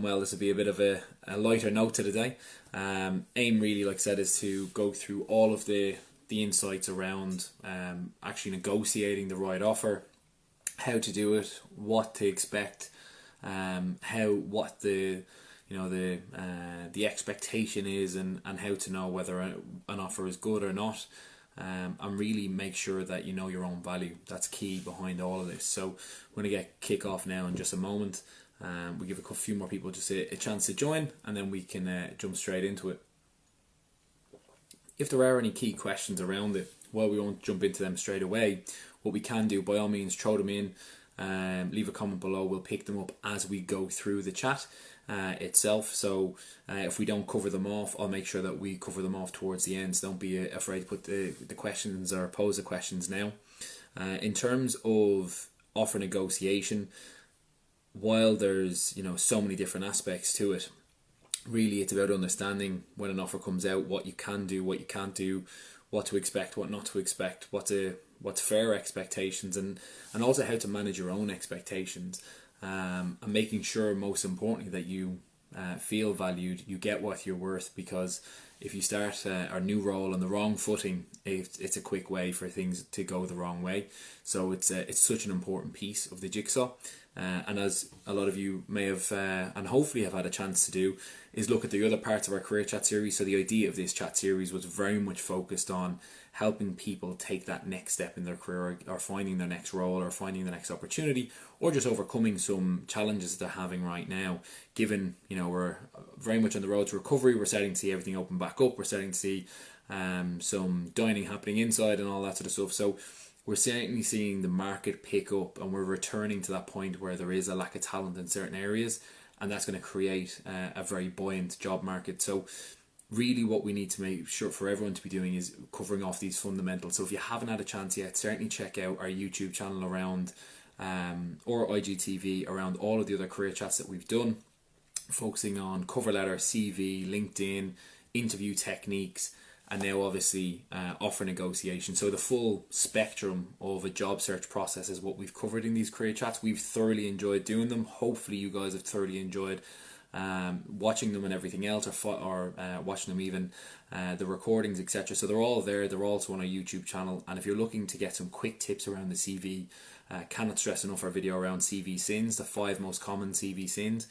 Well, this will be a bit of a lighter note to the day. Aim really, like I said, is to go through all of the insights around actually negotiating the right offer, how to do it, what to expect, what the expectation is, and how to know whether an offer is good or not. And really make sure that you know your own value. That's key behind all of this. So we're going to kick off now in just a moment. We give a few more people just a chance to join, and then we can jump straight into it. If there are any key questions around it, while we won't jump into them straight away, what we can do, by all means, throw them in, leave a comment below. We'll pick them up as we go through the chat itself. So if we don't cover them off, I'll make sure that we cover them off towards the end. So don't be afraid to put the questions or pose the questions now. In terms of offer negotiation, while there's so many different aspects to it, really it's about understanding when an offer comes out what you can do, what you can't do, what to expect, what not to expect, what's fair expectations, and also how to manage your own expectations, and making sure, most importantly, that you feel valued, you get what you're worth. Because if you start a new role on the wrong footing, it's a quick way for things to go the wrong way. So it's such an important piece of the jigsaw. And as a lot of you may have and hopefully have had a chance to do, is look at the other parts of our career chat series. So the idea of this chat series was very much focused on helping people take that next step in their career, or finding their next role, or finding the next opportunity, or just overcoming some challenges they're having right now. Given we're very much on the road to recovery, we're starting to see everything open back up, we're starting to see some dining happening inside and all that sort of stuff. So we're certainly seeing the market pick up, and we're returning to that point where there is a lack of talent in certain areas, and that's going to create a very buoyant job market. So really what we need to make sure for everyone to be doing is covering off these fundamentals. So if you haven't had a chance yet, certainly check out our YouTube channel around or IGTV around all of the other career chats that we've done, focusing on cover letter, CV, LinkedIn, interview techniques, and now obviously offer negotiation. So the full spectrum of a job search process is what we've covered in these career chats. We've thoroughly enjoyed doing them. Hopefully you guys have thoroughly enjoyed watching them and everything else, or watching them, even the recordings, etc. So they're all there. They're also on our YouTube channel. And if you're looking to get some quick tips around the CV, cannot stress enough our video around CV sins, the 5 most common CV sins.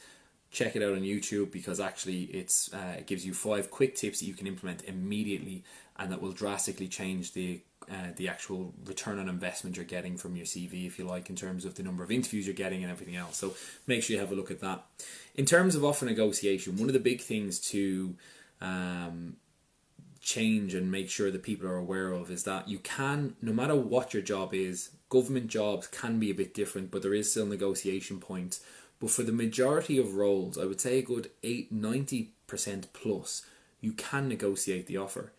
Check it out on YouTube, because actually it gives you 5 quick tips that you can implement immediately, and that will drastically change the actual return on investment you're getting from your CV, if you like, in terms of the number of interviews you're getting and everything else. So make sure you have a look at that. In terms of offer negotiation, one of the big things to change and make sure that people are aware of is that you can, no matter what your job is, government jobs can be a bit different, but there is still negotiation points. But for the majority of roles, I would say a good 90% plus, you can negotiate the offer.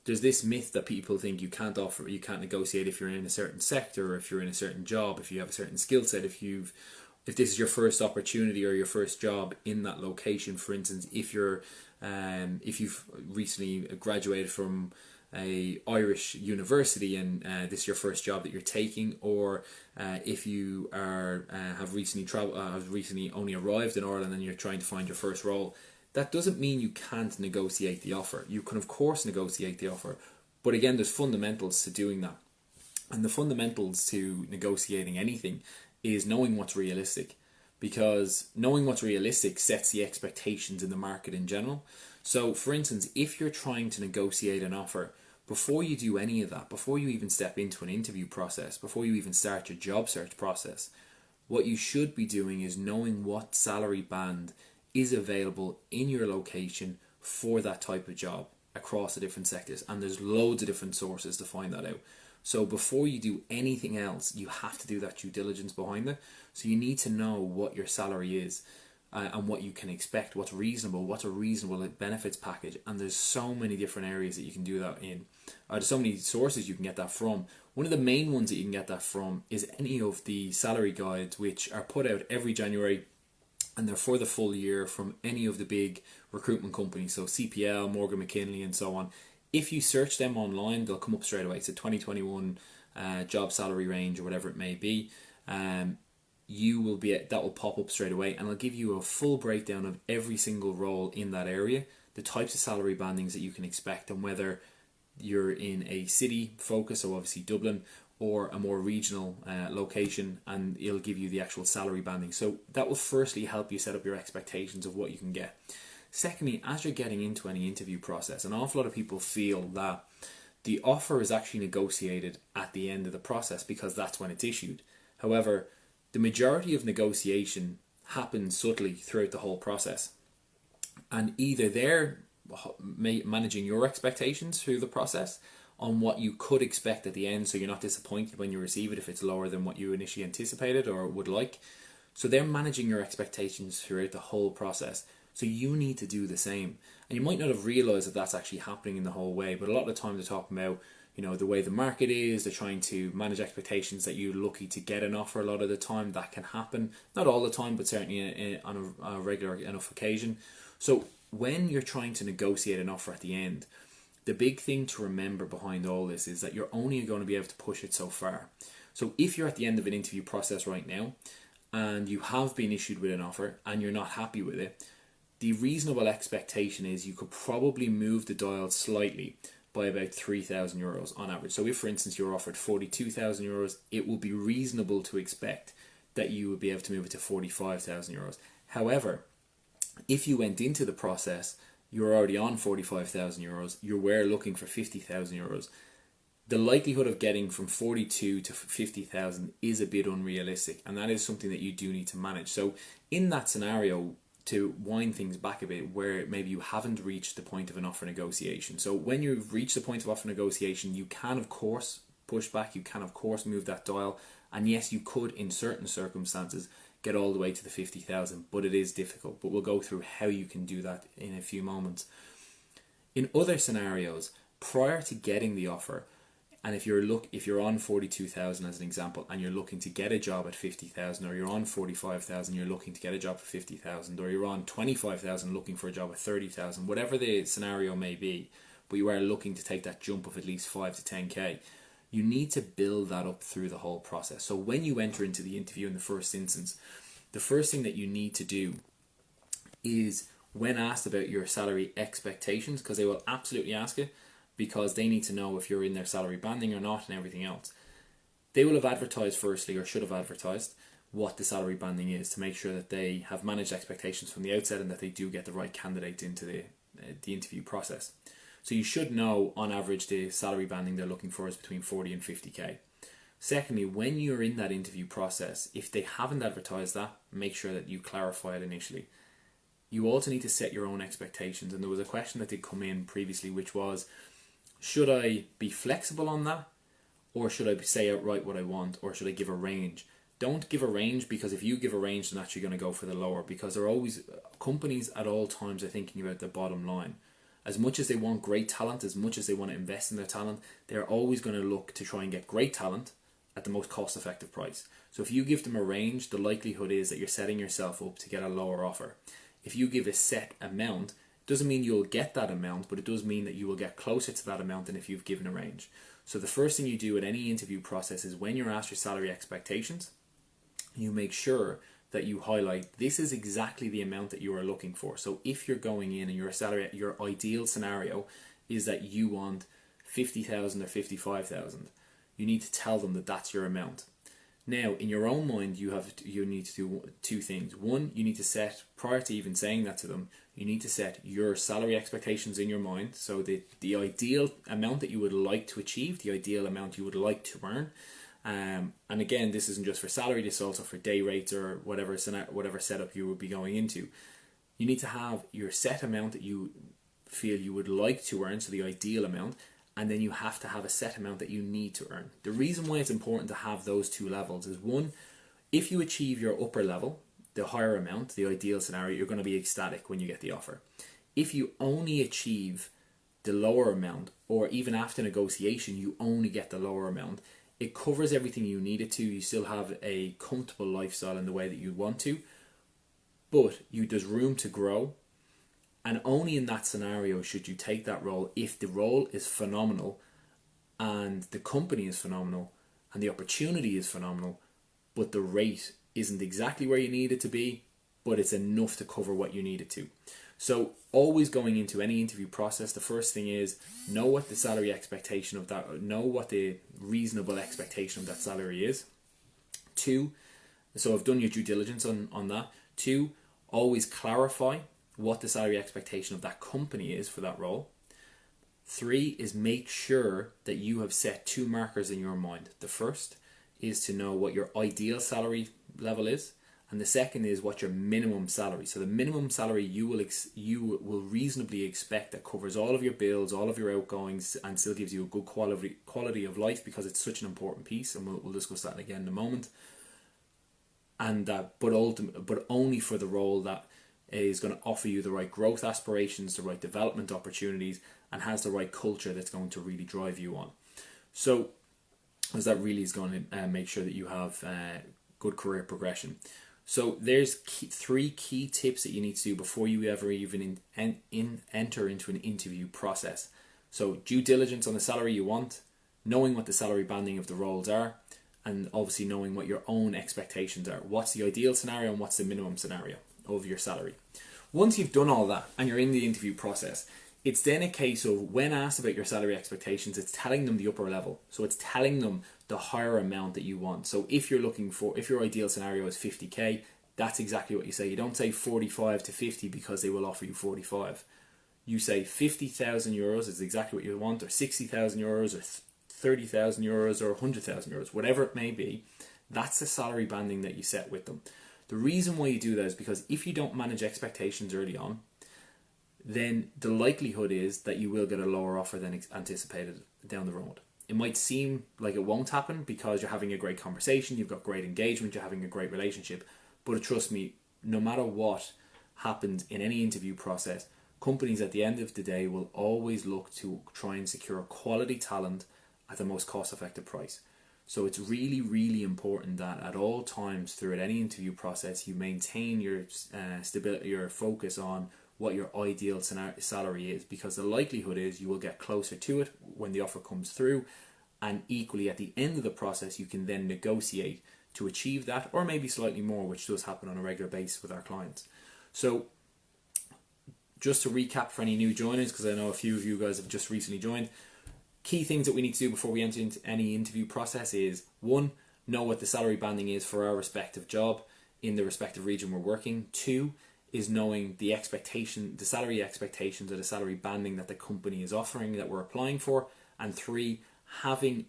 There's this myth that people think you can't negotiate if you're in a certain sector, or if you're in a certain job, if you have a certain skill set, if this is your first opportunity or your first job in that location. For instance, if you've recently graduated from a Irish university and this is your first job that you're taking, or if you have recently only arrived in Ireland and you're trying to find your first role, that doesn't mean you can't negotiate the offer. You can of course negotiate the offer, but again, there's fundamentals to doing that. And the fundamentals to negotiating anything is knowing what's realistic, because knowing what's realistic sets the expectations in the market in general. So for instance, if you're trying to negotiate an offer, before you do any of that, before you even step into an interview process, before you even start your job search process, what you should be doing is knowing what salary band is available in your location for that type of job across the different sectors. And there's loads of different sources to find that out. So before you do anything else, you have to do that due diligence behind it. So you need to know what your salary is, and what you can expect, what's a reasonable benefits package. And there's so many different areas that you can do that in. There's so many sources you can get that from. One of the main ones that you can get that from is any of the salary guides, which are put out every January, and they're for the full year from any of the big recruitment companies, so CPL, Morgan McKinley and so on. If you search them online, they'll come up straight away. It's a 2021 job salary range or whatever it may be. that will pop up straight away, and I'll give you a full breakdown of every single role in that area, the types of salary bandings that you can expect, and whether you're in a city focus, so obviously Dublin, or a more regional location, and it'll give you the actual salary banding. So that will firstly help you set up your expectations of what you can get. Secondly, as you're getting into any interview process, an awful lot of people feel that the offer is actually negotiated at the end of the process because that's when it's issued. However, the majority of negotiation happens subtly throughout the whole process. And either they're managing your expectations through the process on what you could expect at the end, so you're not disappointed when you receive it if it's lower than what you initially anticipated or would like. So they're managing your expectations throughout the whole process. So you need to do the same. And you might not have realised that that's actually happening in the whole way, but a lot of the time they're talking about, the way the market is, they're trying to manage expectations that you're lucky to get an offer a lot of the time. That can happen. Not all the time, but certainly on a regular enough occasion. So when you're trying to negotiate an offer at the end, the big thing to remember behind all this is that you're only going to be able to push it so far. So if you're at the end of an interview process right now and you have been issued with an offer and you're not happy with it, the reasonable expectation is you could probably move the dial slightly by about €3,000 on average. So if, for instance, you're offered €42,000, it will be reasonable to expect that you would be able to move it to €45,000. However, if you went into the process, you're already on €45,000, you were looking for €50,000, the likelihood of getting from 42 to 50,000 is a bit unrealistic, and that is something that you do need to manage. So in that scenario, to wind things back a bit, where maybe you haven't reached the point of an offer negotiation. So when you've reached the point of offer negotiation, you can of course push back, you can of course move that dial, and yes, you could in certain circumstances get all the way to the 50,000, but it is difficult. But we'll go through how you can do that in a few moments. In other scenarios, prior to getting the offer, and if you're on 42,000 as an example, and you're looking to get a job at 50,000, or you're on 45,000, you're looking to get a job for 50,000, or you're on 25,000 looking for a job at 30,000, whatever the scenario may be, but you are looking to take that jump of at least 5 to 10k. You need to build that up through the whole process. So when you enter into the interview in the first instance, the first thing that you need to do is, when asked about your salary expectations, because they will absolutely ask it, because they need to know if you're in their salary banding or not and everything else. They will have advertised firstly, or should have advertised, what the salary banding is, to make sure that they have managed expectations from the outset and that they do get the right candidate into the interview process. So you should know on average the salary banding they're looking for is between 40 and 50k. Secondly, when you're in that interview process, if they haven't advertised that, make sure that you clarify it initially. You also need to set your own expectations, and there was a question that did come in previously, which was, should I be flexible on that, or should I say outright what I want, or should I give a range? Don't give a range, because if you give a range, they're actually going to go for the lower, because they're always, companies at all times are thinking about their bottom line. As much as they want great talent, as much as they want to invest in their talent, they're always going to look to try and get great talent at the most cost effective price. So if you give them a range, the likelihood is that you're setting yourself up to get a lower offer. If you give a set amount, it doesn't mean you'll get that amount, but it does mean that you will get closer to that amount than if you've given a range. So the first thing you do at any interview process is, when you're asked your salary expectations, you make sure that you highlight this is exactly the amount that you are looking for. So if you're going in and your ideal scenario is that you want 50,000 or 55,000, you need to tell them that that's your amount. Now, in your own mind, you need to do two things. One, you need to set, prior to even saying that to them, you need to set your salary expectations in your mind. So the ideal amount that you would like to achieve, the ideal amount you would like to earn. And again, this isn't just for salary, this is also for day rates or whatever setup you would be going into. You need to have your set amount that you feel you would like to earn, so the ideal amount, and then you have to have a set amount that you need to earn. The reason why it's important to have those two levels is, one, if you achieve your upper level, the higher amount, the ideal scenario, you're going to be ecstatic when you get the offer. If you only achieve the lower amount, or even after negotiation you only get the lower amount, it covers everything you need it to. You still have a comfortable lifestyle in the way that you want to, but there's room to grow. And only in that scenario should you take that role if the role is phenomenal and the company is phenomenal and the opportunity is phenomenal, but the rate isn't exactly where you need it to be, but it's enough to cover what you need it to. So always going into any interview process, the first thing is know what the salary expectation of that, know what the reasonable expectation of that salary is. 2, so I've done your due diligence on that. 2, always clarify what the salary expectation of that company is for that role. 3 is make sure that you have set 2 markers in your mind. The first is to know what your ideal salary level is, and the second is what your minimum salary. So the minimum salary you will reasonably expect that covers all of your bills, all of your outgoings, and still gives you a good quality of life, because it's such an important piece, and we'll discuss that again in a moment. And but only for the role that is going to offer you the right growth aspirations, the right development opportunities, and has the right culture that's going to really drive you on. So, as that really is going to make sure that you have good career progression. So there's 3 key tips that you need to do before you ever even enter into an interview process. So due diligence on the salary you want, knowing what the salary banding of the roles are, and obviously knowing what your own expectations are. What's the ideal scenario and what's the minimum scenario of your salary? Once you've done all that and you're in the interview process, it's then a case of, when asked about your salary expectations, it's telling them the upper level. So it's telling them the higher amount that you want. So if your ideal scenario is 50k, that's exactly what you say. You don't say 45 to 50 because they will offer you 45. You say 50,000 euros is exactly what you want, or 60,000 euros, or 30,000 euros, or 100,000 euros, whatever it may be. That's the salary banding that you set with them. The reason why you do that is because if you don't manage expectations early on, then the likelihood is that you will get a lower offer than anticipated down the road. It might seem like it won't happen because you're having a great conversation, you've got great engagement, you're having a great relationship, but trust me, no matter what happens in any interview process, companies at the end of the day will always look to try and secure quality talent at the most cost-effective price. So it's really, really important that at all times throughout any interview process, you maintain your stability, your focus on what your ideal salary is, because the likelihood is you will get closer to it when the offer comes through, and equally at the end of the process you can then negotiate to achieve that, or maybe slightly more, which does happen on a regular basis with our clients. So just to recap for any new joiners, because I know a few of you guys have just recently joined, key things that we need to do before we enter into any interview process is, 1, know what the salary banding is for our respective job in the respective region we're working. 2 is knowing the salary expectations or the salary banding that the company is offering that we're applying for. And 3, having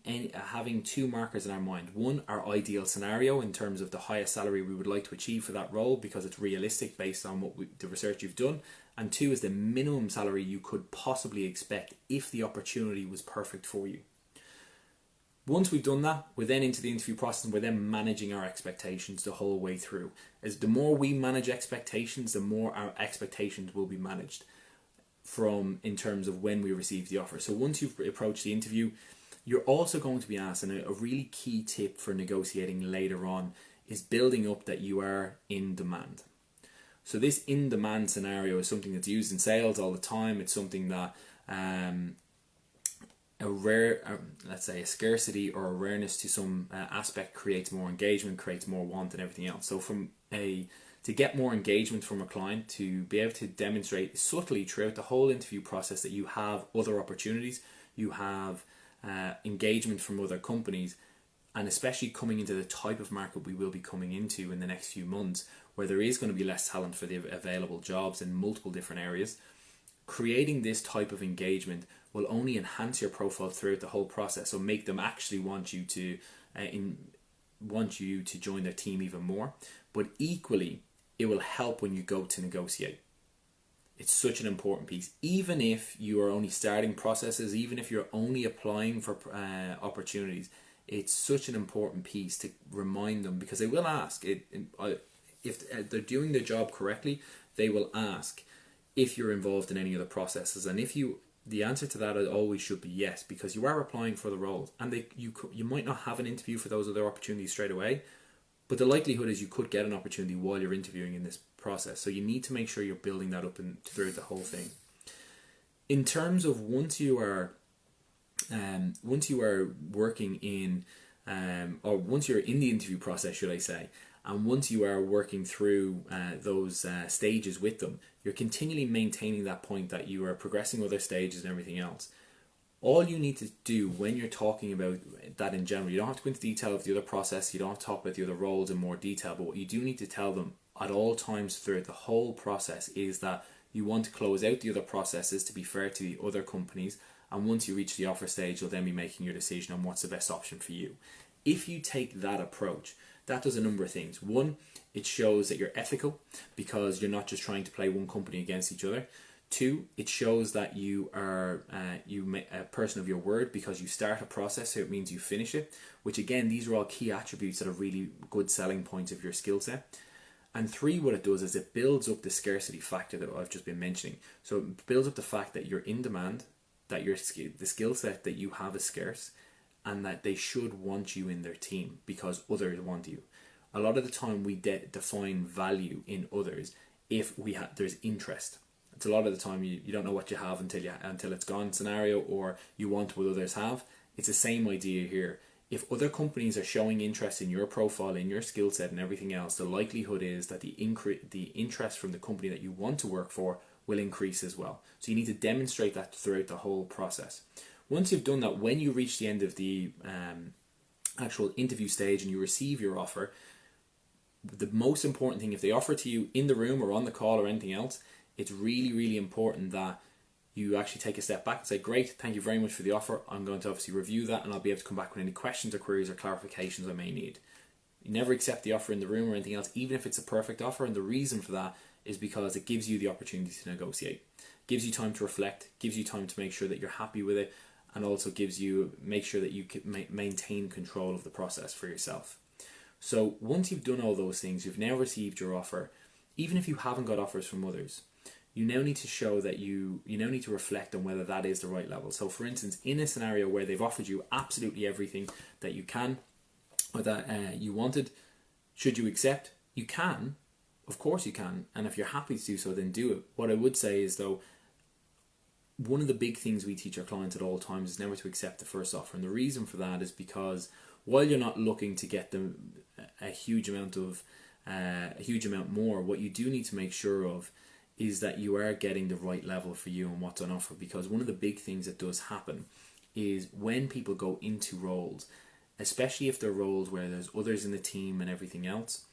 2 markers in our mind. 1, our ideal scenario in terms of the highest salary we would like to achieve for that role, because it's realistic based on the research you've done. And 2 is the minimum salary you could possibly expect if the opportunity was perfect for you. Once we've done that, we're then into the interview process, and we're then managing our expectations the whole way through. As the more we manage expectations, the more our expectations will be managed in terms of when we receive the offer. So once you've approached the interview, you're also going to be asked, and a really key tip for negotiating later on is building up that you are in demand. So this in-demand scenario is something that's used in sales all the time. It's something that let's say a scarcity or a rareness to some aspect creates more engagement, creates more want, and everything else. So to get more engagement from a client, to be able to demonstrate subtly throughout the whole interview process that you have other opportunities, you have engagement from other companies, and especially coming into the type of market we will be coming into in the next few months, where there is going to be less talent for the available jobs in multiple different areas. Creating this type of engagement will only enhance your profile throughout the whole process, so make them actually want you to join their team even more. But equally, it will help when you go to negotiate. It's such an important piece. Even if you are only starting processes, even if you're only applying for opportunities, it's such an important piece to remind them, because they will ask if they're doing their job correctly. They will ask if you're involved in any other processes, and the answer to that always should be yes, because you are applying for the roles, and you might not have an interview for those other opportunities straight away, but the likelihood is you could get an opportunity while you're interviewing in this process. So you need to make sure you're building that up throughout the whole thing. In terms of once you are working in, or once you're in the interview process, should I say, And once you are working through those stages with them, you're continually maintaining that point that you are progressing other stages and everything else. All you need to do when you're talking about that in general, you don't have to go into detail of the other process, you don't have to talk about the other roles in more detail, but what you do need to tell them at all times throughout the whole process is that you want to close out the other processes to be fair to the other companies, and once you reach the offer stage, you'll then be making your decision on what's the best option for you. If you take that approach, that does a number of things. One, it shows that you're ethical because you're not just trying to play one company against each other. Two, it shows that you are a person of your word because you start a process, so it means you finish it, which again, these are all key attributes that are really good selling points of your skill set. And three, what it does is it builds up the scarcity factor that I've just been mentioning. So it builds up the fact that you're in demand, that the skill set that you have is scarce, and that they should want you in their team because others want you. A lot of the time we define value in others if there's interest. It's a lot of the time you don't know what you have until it's gone scenario, or you want what others have. It's the same idea here. If other companies are showing interest in your profile, in your skill set and everything else, the likelihood is that the interest from the company that you want to work for will increase as well. So you need to demonstrate that throughout the whole process. Once you've done that, when you reach the end of the actual interview stage and you receive your offer, the most important thing, if they offer to you in the room or on the call or anything else, it's really, really important that you actually take a step back and say, great, thank you very much for the offer. I'm going to obviously review that and I'll be able to come back with any questions or queries or clarifications I may need. You never accept the offer in the room or anything else, even if it's a perfect offer. And the reason for that is because it gives you the opportunity to negotiate. Gives you time to reflect, gives you time to make sure that you're happy with it, and also make sure that you can maintain control of the process for yourself. So once you've done all those things, you've now received your offer, even if you haven't got offers from others, you now need to show that you now need to reflect on whether that is the right level. So for instance, in a scenario where they've offered you absolutely everything that you can or that you wanted, should you accept? You can, of course you can, and if you're happy to do so, then do it. What I would say is though, one of the big things we teach our clients at all times is never to accept the first offer, and the reason for that is because while you're not looking to get them a huge amount more, what you do need to make sure of is that you are getting the right level for you and what's on offer. Because one of the big things that does happen is when people go into roles, especially if they're roles where there's others in the team and everything else,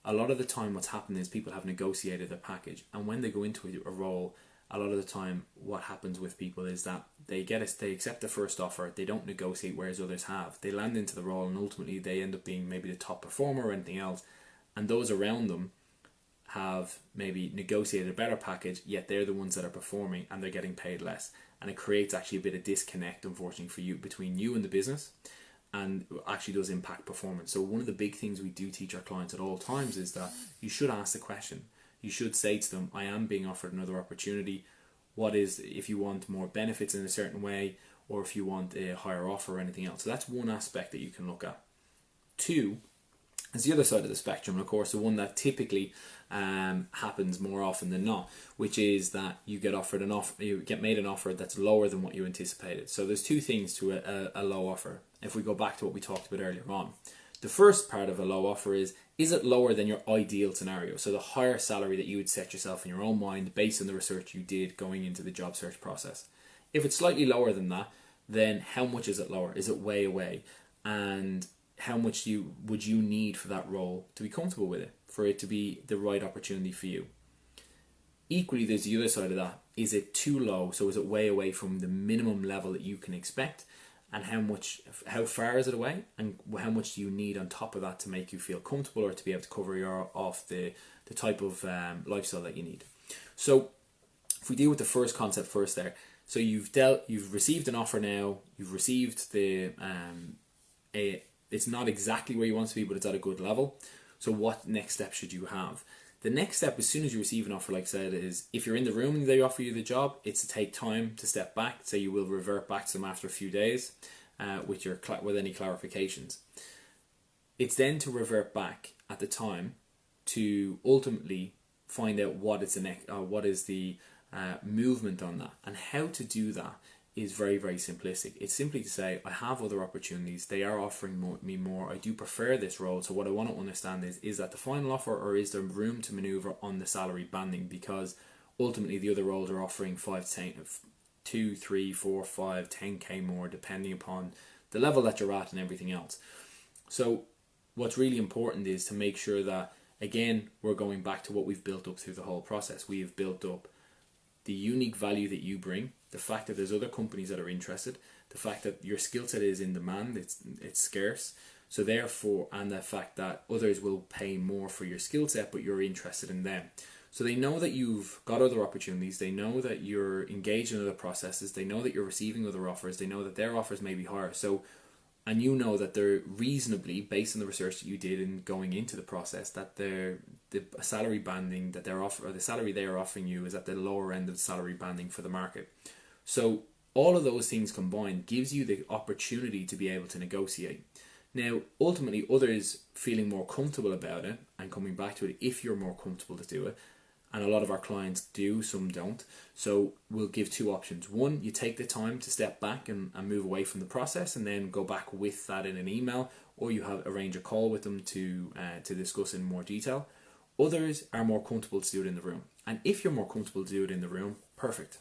a lot of the time what's happened is people have negotiated their package, and when they go into a role, a lot of the time what happens with people is that they accept the first offer, they don't negotiate, whereas others have. They land into the role and ultimately they end up being maybe the top performer or anything else, and those around them have maybe negotiated a better package, yet they're the ones that are performing and they're getting paid less, and it creates actually a bit of disconnect, unfortunately for you, between you and the business, and actually does impact performance. So one of the big things we do teach our clients at all times is that you should ask the question. You should say to them, I am being offered another opportunity. What is, if you want more benefits in a certain way, or if you want a higher offer or anything else. So that's one aspect that you can look at. Two is the other side of the spectrum, and of course the one that typically happens more often than not, which is that you get made an offer that's lower than what you anticipated. So there's two things to a low offer. If we go back to what we talked about earlier on, the first part of a low offer is it lower than your ideal scenario? So the higher salary that you would set yourself in your own mind based on the research you did going into the job search process. If it's slightly lower than that, then how much is it lower? Is it way away? And how much would you need for that role to be comfortable with it, for it to be the right opportunity for you? Equally, there's the other side of that. Is it too low? So is it way away from the minimum level that you can expect? And how far is it away? And how much do you need on top of that to make you feel comfortable or to be able to cover the type of lifestyle that you need? So if we deal with the first concept first there. So you've received an offer now, you've received it's not exactly where you want to be, but it's at a good level. So what next step should you have? The next step, as soon as you receive an offer, like I said, is if you're in the room and they offer you the job, it's to take time to step back. So you will revert back to them after a few days with any clarifications. It's then to revert back at the time to ultimately find out what is the movement on that, and how to do that is very, very simplistic. It's simply to say, I have other opportunities. They are offering me more. I do prefer this role. So what I want to understand is that the final offer, or is there room to maneuver on the salary banding? Because ultimately the other roles are offering 5 to 10, 2, 3, 4, 5, 10k more, depending upon the level that you're at and everything else. So what's really important is to make sure that, again, we're going back to what we've built up through the whole process. We have built up the unique value that you bring, the fact that there's other companies that are interested, the fact that your skill set is in demand, it's scarce. So therefore, and the fact that others will pay more for your skill set, but you're interested in them. So they know that you've got other opportunities, they know that you're engaged in other processes, they know that you're receiving other offers, they know that their offers may be higher. So, and you know that they're reasonably, based on the research that you did in going into the process, that the salary banding that they're offering, or the salary they are offering you, is at the lower end of the salary banding for the market. So all of those things combined gives you the opportunity to be able to negotiate. Now, ultimately, others feeling more comfortable about it and coming back to it, if you're more comfortable to do it, and a lot of our clients do, some don't. So we'll give two options. One, you take the time to step back and move away from the process, and then go back with that in an email, or you have arrange a call with them to discuss in more detail. Others are more comfortable to do it in the room. And if you're more comfortable to do it in the room, perfect.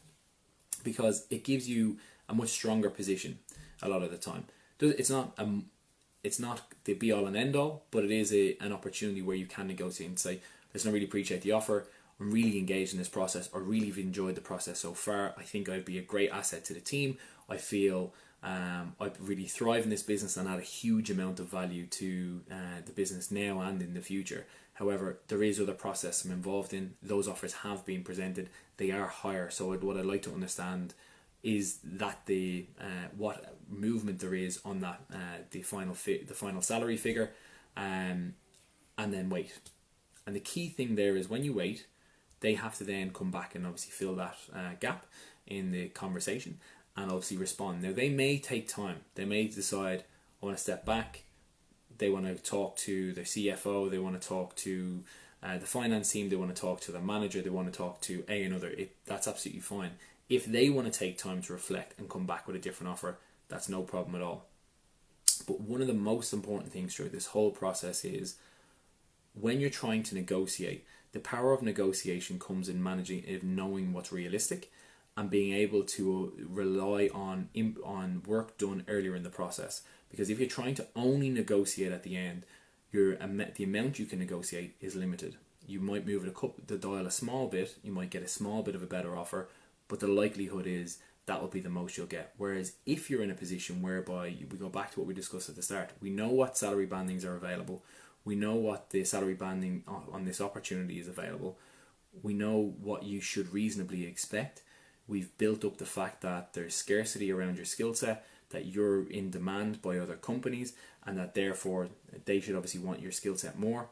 Because it gives you a much stronger position a lot of the time. It's not the be all and end all, but it is an opportunity where you can negotiate and say, listen, I really appreciate the offer. I'm really engaged in this process. I really have enjoyed the process so far. I think I'd be a great asset to the team. I feel I'd really thrive in this business and add a huge amount of value to the business now and in the future. However, there is other process I'm involved in. Those offers have been presented. They are higher. So what I'd like to understand is that the what movement there is on that the final salary figure, and then wait. And the key thing there is, when you wait, they have to then come back and obviously fill that gap in the conversation and obviously respond. Now, they may take time. They may decide, I want to step back. They want to talk to their CFO. They want to talk to the finance team. They want to talk to the manager. They want to talk to another. That's absolutely fine. If they want to take time to reflect and come back with a different offer, that's no problem at all. But one of the most important things throughout this whole process is, when you're trying to negotiate, the power of negotiation comes in managing, in knowing what's realistic, and being able to rely on work done earlier in the process. Because if you're trying to only negotiate at the end, the amount you can negotiate is limited. You might move the dial a small bit, you might get a small bit of a better offer, but the likelihood is that will be the most you'll get. Whereas if you're in a position whereby, we go back to what we discussed at the start, we know what salary bandings are available, we know what the salary banding on this opportunity is available, we know what you should reasonably expect. We've built up the fact that there's scarcity around your skill set, that you're in demand by other companies, and that therefore they should obviously want your skill set more.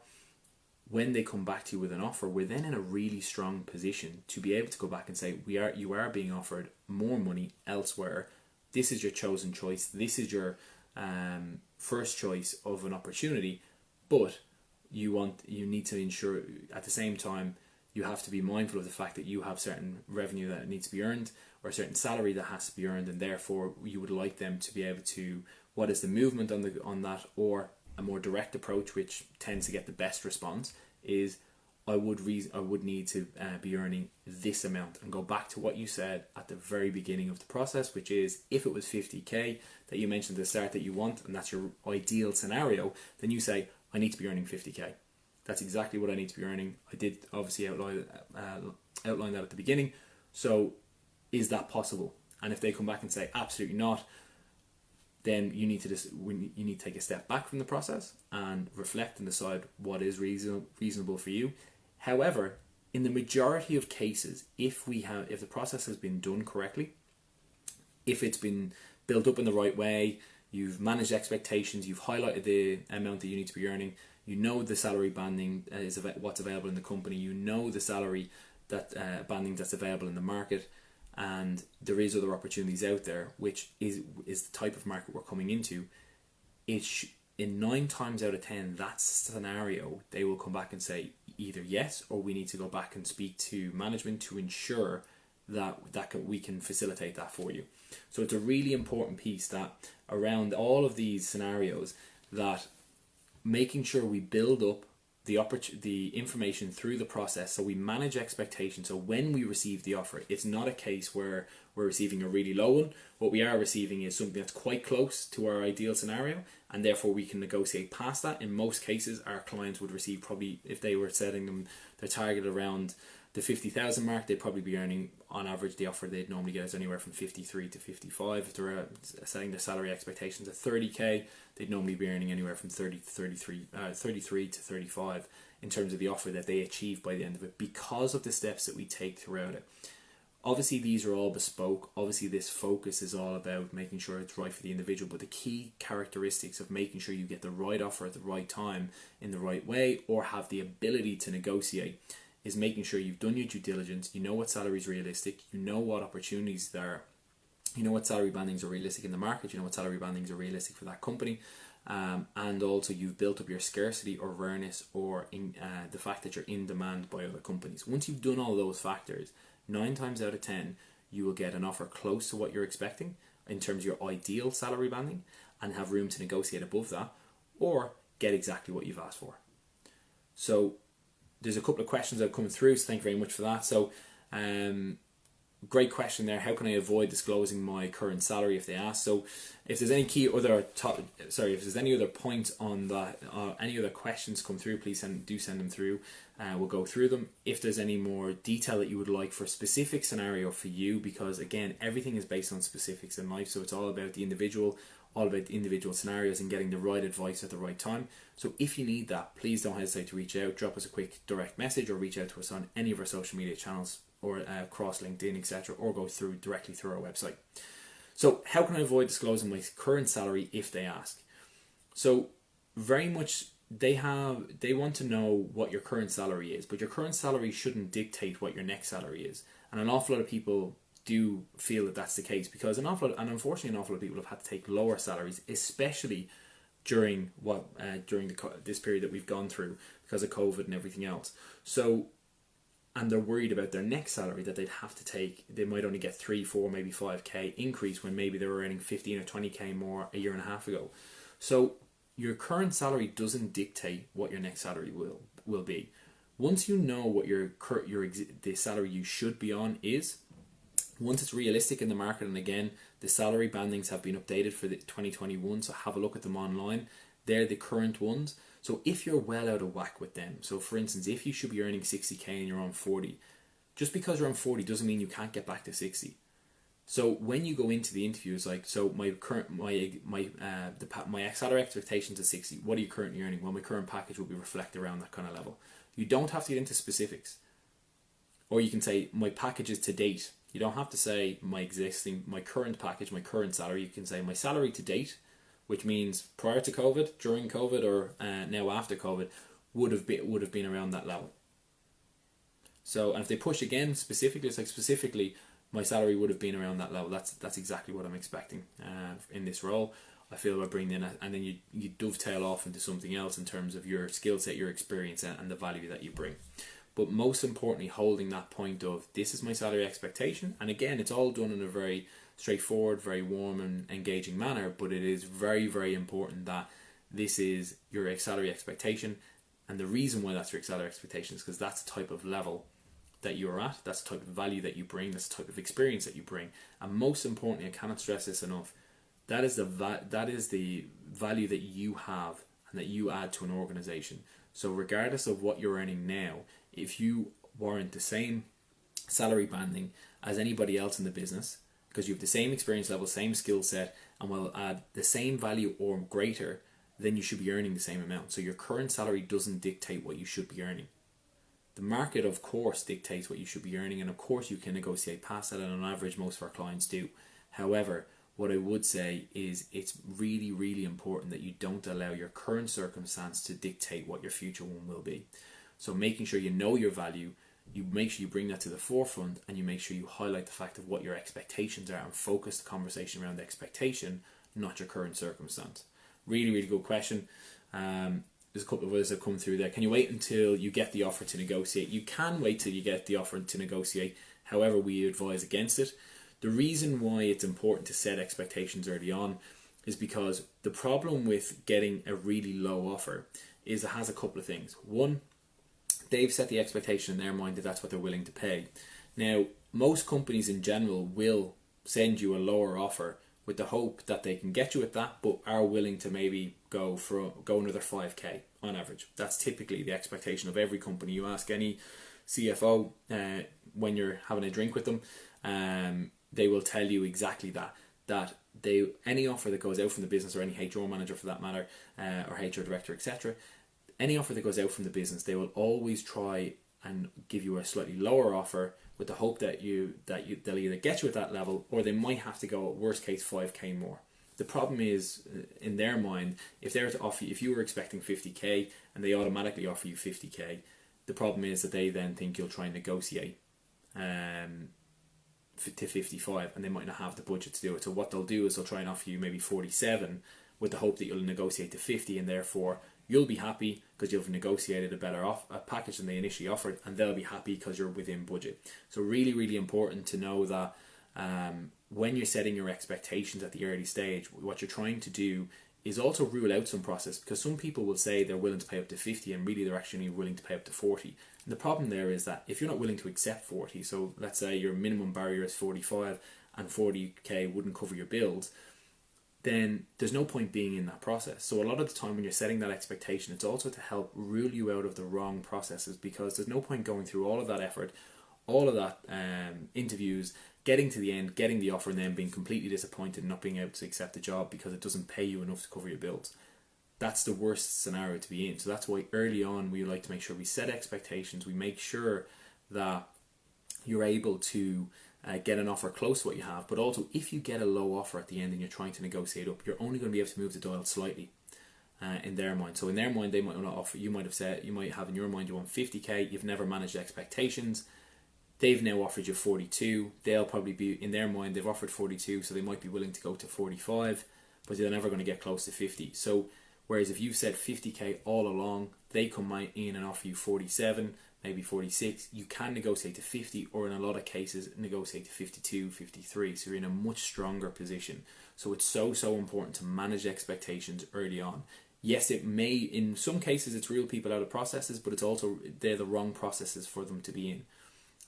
When they come back to you with an offer, we're then in a really strong position to be able to go back and say, you are being offered more money elsewhere. This is your chosen choice. This is your first choice of an opportunity, but you need to ensure at the same time, you have to be mindful of the fact that you have certain revenue that needs to be earned, or a certain salary that has to be earned, and therefore you would like them to be able to, what is the movement on that, or a more direct approach, which tends to get the best response, is I would need to be earning this amount, and go back to what you said at the very beginning of the process, which is, if it was 50k that you mentioned at the start that you want, and that's your ideal scenario, then you say, I need to be earning 50k. That's exactly what I need to be earning. I did obviously outline that at the beginning. So is that possible? And if they come back and say absolutely not, then you need to take a step back from the process and reflect and decide what is reasonable for you. However, in the majority of cases, if the process has been done correctly, if it's been built up in the right way, you've managed expectations, you've highlighted the amount that you need to be earning, you know the salary banding is what's available in the company, you know the salary banding that's available in the market, and there is other opportunities out there, which is the type of market we're coming into. In 9 times out of 10, that scenario, they will come back and say either yes, or we need to go back and speak to management to ensure we can facilitate that for you. So it's a really important piece that around all of these scenarios, that making sure we build up the information through the process, so we manage expectations. So when we receive the offer, it's not a case where we're receiving a really low one. What we are receiving is something that's quite close to our ideal scenario, and therefore we can negotiate past that. In most cases, our clients would receive, probably if they were setting them their target around the 50,000 mark, they'd probably be earning, on average, the offer they'd normally get is anywhere from 53 to 55. If they're setting their salary expectations at 30k, they'd normally be earning anywhere from 33 to 35 in terms of the offer that they achieve by the end of it, because of the steps that we take throughout it. Obviously, these are all bespoke. Obviously, this focus is all about making sure it's right for the individual, but the key characteristics of making sure you get the right offer at the right time in the right way, or have the ability to negotiate, is making sure you've done your due diligence, you know what salary is realistic, you know what opportunities there are, you know what salary bandings are realistic in the market, you know what salary bandings are realistic for that company, and also you've built up your scarcity or rareness, or the fact that you're in demand by other companies. Once you've done all those factors, 9 times out of 10 you will get an offer close to what you're expecting in terms of your ideal salary banding, and have room to negotiate above that, or get exactly what you've asked for. So there's a couple of questions that have come through, so thank you very much for that. So great question there. How can I avoid disclosing my current salary if they ask? So if there's any if there's any other points on that, any other questions come through, please send them through. We'll go through them. If there's any more detail that you would like for a specific scenario for you, because again, everything is based on specifics in life, so it's all about the individual, all about the individual scenarios and getting the right advice at the right time. So if you need that, please don't hesitate to reach out, drop us a quick direct message, or reach out to us on any of our social media channels, or across LinkedIn, etc., or go directly through our website. So how can I avoid disclosing my current salary if they ask? So very much they want to know what your current salary is, but your current salary shouldn't dictate what your next salary is. And an awful lot of people do feel that that's the case, because unfortunately an awful lot of people have had to take lower salaries, especially during this period that we've gone through because of COVID and everything else. So, and they're worried about their next salary that they'd have to take. They might only get 3, 4, maybe 5k increase, when maybe they were earning 15 or 20k more a year and a half ago. So your current salary doesn't dictate what your next salary will be. Once you know what the salary you should be on is, once it's realistic in the market, and again, the salary bandings have been updated for the 2021, so have a look at them online. They're the current ones. So if you're well out of whack with them, so for instance, if you should be earning 60k and you're on 40, just because you're on 40 doesn't mean you can't get back to 60. So when you go into the interview, it's like, so my salary expectations is 60. What are you currently earning? Well, my current package will be reflected around that kind of level. You don't have to get into specifics. Or you can say my package is to date. You don't have to say my current package, my current salary. You can say my salary to date, which means prior to COVID, during COVID, or now after COVID, would have been around that level. So, and if they push again specifically, it's like specifically, my salary would have been around that level. That's exactly what I'm expecting in this role. I feel about bringing in, and then you dovetail off into something else in terms of your skill set, your experience, and the value that you bring. But most importantly, holding that point of, this is my salary expectation. And again, it's all done in a very straightforward, very warm and engaging manner, but it is very, very important that this is your salary expectation. And the reason why that's your salary expectation is because that's the type of level that you're at, that's the type of value that you bring, that's the type of experience that you bring. And most importantly, I cannot stress this enough, that is the value that you have and that you add to an organization. So regardless of what you're earning now, if you warrant the same salary banding as anybody else in the business, because you have the same experience level, same skill set, and will add the same value or greater, then you should be earning the same amount. So your current salary doesn't dictate what you should be earning. The market, of course, dictates what you should be earning, and of course you can negotiate past that, and on average most of our clients do. However, what I would say is it's really, really important that you don't allow your current circumstance to dictate what your future one will be. So making sure you know your value, you make sure you bring that to the forefront, and you make sure you highlight the fact of what your expectations are and focus the conversation around the expectation, not your current circumstance. Really, really good question. There's a couple of others that come through there. Can you wait until you get the offer to negotiate? You can wait till you get the offer to negotiate. However, we advise against it. The reason why it's important to set expectations early on is because the problem with getting a really low offer is it has a couple of things. One, they've set the expectation in their mind that that's what they're willing to pay. Now, most companies in general will send you a lower offer with the hope that they can get you at that, but are willing to maybe go another 5k on average. That's typically the expectation of every company. You ask any CFO when you're having a drink with them, they will tell you exactly that any offer that goes out from the business, or any HR manager for that matter, or HR director, etc., any offer that goes out from the business, they will always try and give you a slightly lower offer with the hope that they'll either get you at that level, or they might have to go at worst case 5k more. The problem is, in their mind, if they were to offer you, if you were expecting 50k and they automatically offer you 50k, the problem is that they then think you'll try and negotiate to 55, and they might not have the budget to do it. So what they'll do is they'll try and offer you maybe 47 with the hope that you'll negotiate to 50, and therefore you'll be happy because you've negotiated a better a package than they initially offered, and they'll be happy because you're within budget. So really, really important to know that when you're setting your expectations at the early stage, what you're trying to do is also rule out some process, because some people will say they're willing to pay up to 50 and really they're actually willing to pay up to 40. And the problem there is that if you're not willing to accept 40, so let's say your minimum barrier is 45 and 40k wouldn't cover your bills, then there's no point being in that process. So a lot of the time when you're setting that expectation, it's also to help rule you out of the wrong processes, because there's no point going through all of that effort, all of that interviews, getting to the end, getting the offer, and then being completely disappointed and not being able to accept the job because it doesn't pay you enough to cover your bills. That's the worst scenario to be in. So that's why early on we like to make sure we set expectations. We make sure that you're able to get an offer close to what you have, but also if you get a low offer at the end and you're trying to negotiate up, you're only going to be able to move the dial slightly in their mind. So in their mind, they might not offer, you might have in your mind you want 50k, you've never managed expectations, they've now offered you 42, they'll probably be, in their mind, they've offered 42, so they might be willing to go to 45, but they're never going to get close to 50. So whereas if you've said 50k all along, they come in and offer you 47, maybe 46, you can negotiate to 50, or in a lot of cases negotiate to 52, 53, so you're in a much stronger position. So it's so important to manage expectations early on. Yes, it may, in some cases it's rule people out of processes, but it's also, they're the wrong processes for them to be in.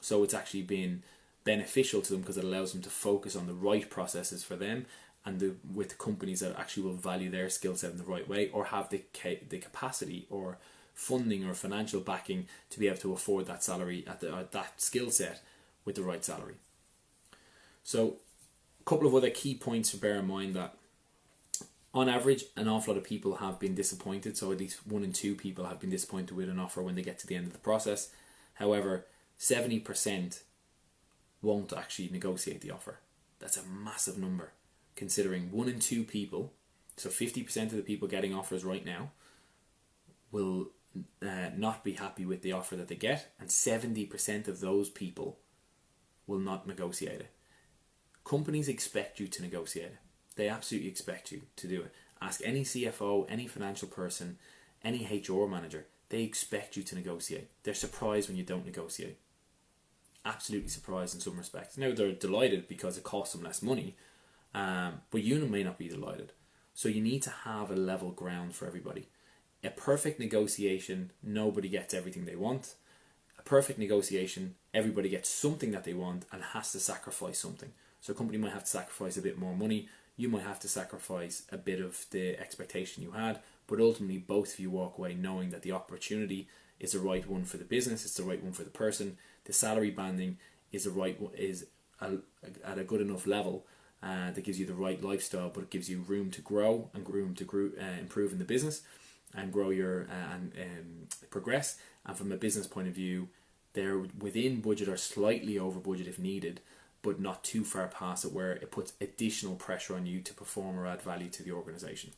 So it's actually been beneficial to them because it allows them to focus on the right processes for them, and with the companies that actually will value their skill set in the right way, or have the capacity or funding or financial backing to be able to afford that salary at that skill set with the right salary. So a couple of other key points to bear in mind: that on average an awful lot of people have been disappointed. So at least 1 in 2 people have been disappointed with an offer when they get to the end of the process. However, 70% won't actually negotiate the offer. That's a massive number, considering 1 in 2 people, so 50% of the people getting offers right now, will not be happy with the offer that they get, and 70% of those people will not negotiate it. Companies expect you to negotiate it. They absolutely expect you to do it. Ask any CFO, any financial person, any HR manager. They expect you to negotiate. They're surprised when you don't negotiate. Absolutely surprised in some respects. Now they're delighted because it costs them less money, but you may not be delighted. So you need to have a level ground for everybody. A perfect negotiation, nobody gets everything they want. A perfect negotiation, everybody gets something that they want and has to sacrifice something. So a company might have to sacrifice a bit more money. You might have to sacrifice a bit of the expectation you had, but ultimately both of you walk away knowing that the opportunity is the right one for the business, it's the right one for the person. The salary banding is at a good enough level that gives you the right lifestyle, but it gives you room to grow and room to improve in the business and grow your and progress. And from a business point of view, they're within budget or slightly over budget if needed, but not too far past it where it puts additional pressure on you to perform or add value to the organization.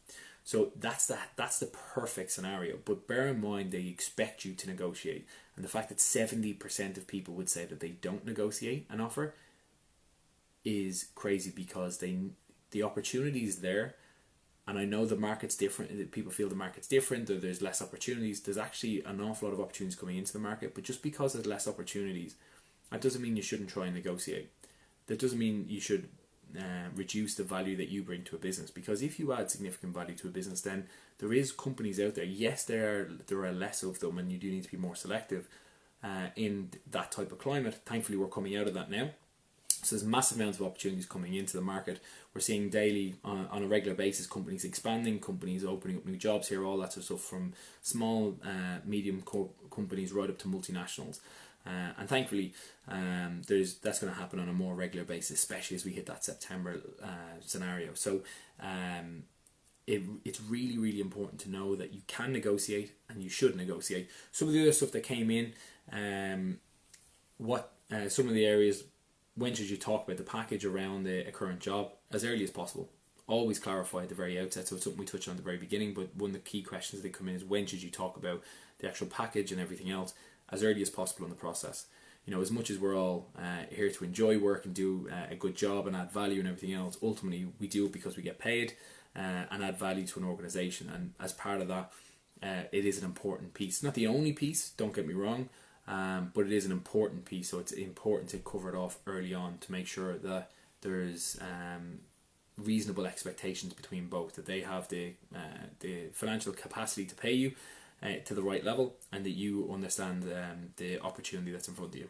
So that's the perfect scenario. But bear in mind, they expect you to negotiate, and the fact that 70% of people would say that they don't negotiate an offer is crazy, because the opportunity is there. And I know the market's different. People feel the market's different, or there's less opportunities. There's actually an awful lot of opportunities coming into the market, but just because there's less opportunities, that doesn't mean you shouldn't try and negotiate. That doesn't mean you should reduce the value that you bring to a business, because if you add significant value to a business, then there is companies out there. Yes, there are less of them, and you do need to be more selective in that type of climate. Thankfully, we're coming out of that now. So there's massive amounts of opportunities coming into the market. We're seeing daily, on a regular basis, companies expanding, companies opening up new jobs here, all that sort of stuff, from small, medium companies right up to multinationals. And thankfully, that's going to happen on a more regular basis, especially as we hit that September scenario. So it's really, really important to know that you can negotiate and you should negotiate. Some of the other stuff that came in, some of the areas. When should you talk about the package around a current job? As early as possible. Always clarify at the very outset. So it's something we touched on at the very beginning, but one of the key questions that come in is, when should you talk about the actual package and everything else? As early as possible in the process. You know, as much as we're all here to enjoy work and do a good job and add value and everything else, ultimately we do it because we get paid and add value to an organisation. And as part of that, it is an important piece. Not the only piece, don't get me wrong, but it is an important piece. So it's important to cover it off early on to make sure that there's reasonable expectations between both, that they have the financial capacity to pay you to the right level, and that you understand the opportunity that's in front of you.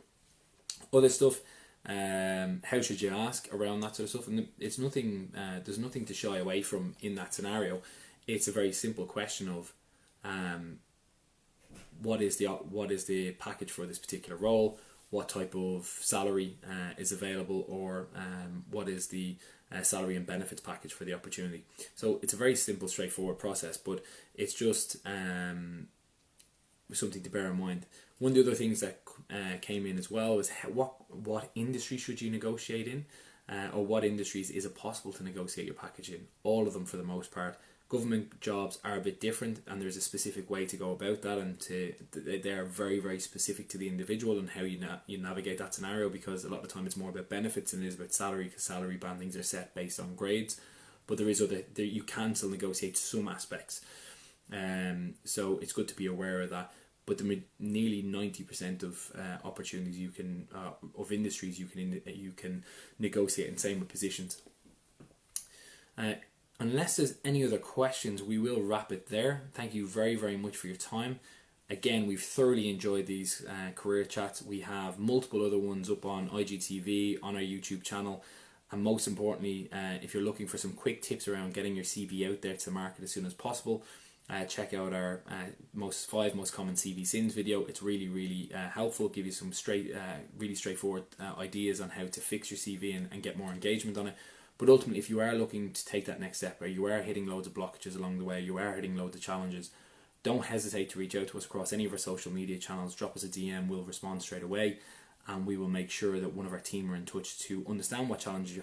Other stuff, how should you ask around that sort of stuff? And it's nothing. There's nothing to shy away from in that scenario. It's a very simple question of what is the package for this particular role? What type of salary is available, or what is the salary and benefits package for the opportunity? So it's a very simple, straightforward process, but it's just something to bear in mind. One of the other things that came in as well was what industry should you negotiate in, or what industries is it possible to negotiate your package in? All of them, for the most part. Government jobs are a bit different, and there's a specific way to go about that, and they're very, very specific to the individual and how you navigate that scenario, because a lot of the time it's more about benefits than it is about salary, because salary bandings are set based on grades. But you can still negotiate some aspects, so it's good to be aware of that. But nearly 90% of opportunities of industries you can negotiate, and same with positions. Unless there's any other questions, we will wrap it there. Thank you very, very much for your time. Again, we've thoroughly enjoyed these career chats. We have multiple other ones up on IGTV, on our YouTube channel. And most importantly, if you're looking for some quick tips around getting your CV out there to the market as soon as possible, check out our 5 most common CV sins video. It's really, really helpful. Give you some really straightforward ideas on how to fix your CV and get more engagement on it. But ultimately, if you are looking to take that next step, or you are hitting loads of blockages along the way, you are hitting loads of challenges, don't hesitate to reach out to us across any of our social media channels. Drop us a DM, we'll respond straight away, and we will make sure that one of our team are in touch to understand what challenges you're